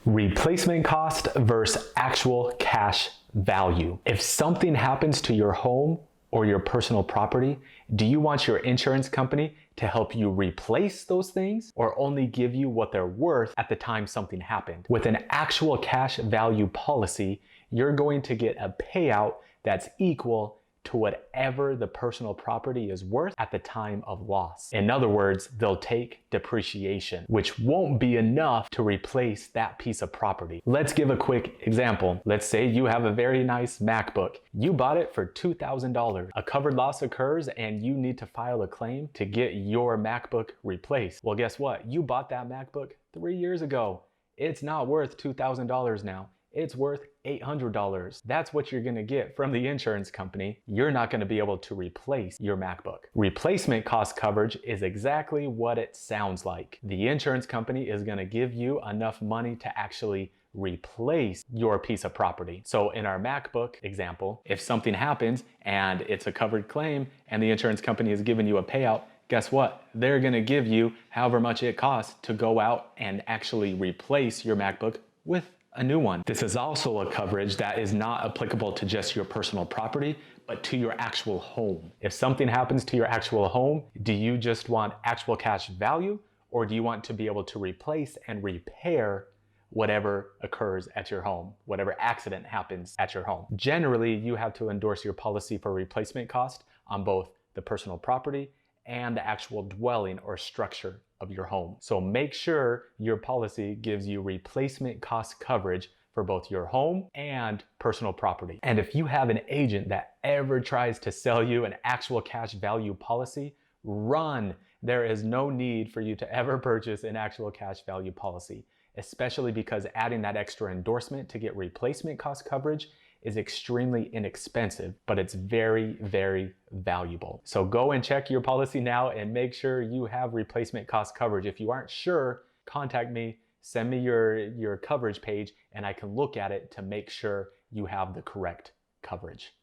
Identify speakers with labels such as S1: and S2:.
S1: Replacement cost versus actual cash value. If something happens to your home or your personal property, do you want your insurance company to help you replace those things or only give you what they're worth at the time something happened? With an actual cash value policy, you're going to get a payout that's equal to whatever the personal property is worth at the time of loss. In other words, they'll take depreciation, which won't be enough to replace that piece of property. Let's give a quick example. Let's say you have a very nice MacBook. You bought it for $2,000. A covered loss occurs and you need to file a claim to get your MacBook replaced. Well, guess what? You bought that MacBook 3 years ago. It's not worth $2,000 now. It's worth $800. That's what you're gonna get from the insurance company. You're not gonna be able to replace your MacBook. Replacement cost coverage is exactly what it sounds like. The insurance company is gonna give you enough money to actually replace your piece of property. So in our MacBook example, if something happens and it's a covered claim and the insurance company is giving you a payout, guess what? They're gonna give you however much it costs to go out and actually replace your MacBook with a new one. This is also a coverage that is not applicable to just your personal property, but to your actual home. If something happens to your actual home, do you just want actual cash value, or do you want to be able to replace and repair whatever occurs at your home, whatever accident happens at your home? Generally, you have to endorse your policy for replacement cost on both the personal property and the actual dwelling or structure of your home. So make sure your policy gives you replacement cost coverage for both your home and personal property. And if you have an agent that ever tries to sell you an actual cash value policy, run. There is no need for you to ever purchase an actual cash value policy, especially because adding that extra endorsement to get replacement cost coverage is extremely inexpensive, but it's very, very valuable. So go and check your policy now and make sure you have replacement cost coverage. If you aren't sure, contact me, send me your coverage page, and I can look at it to make sure you have the correct coverage.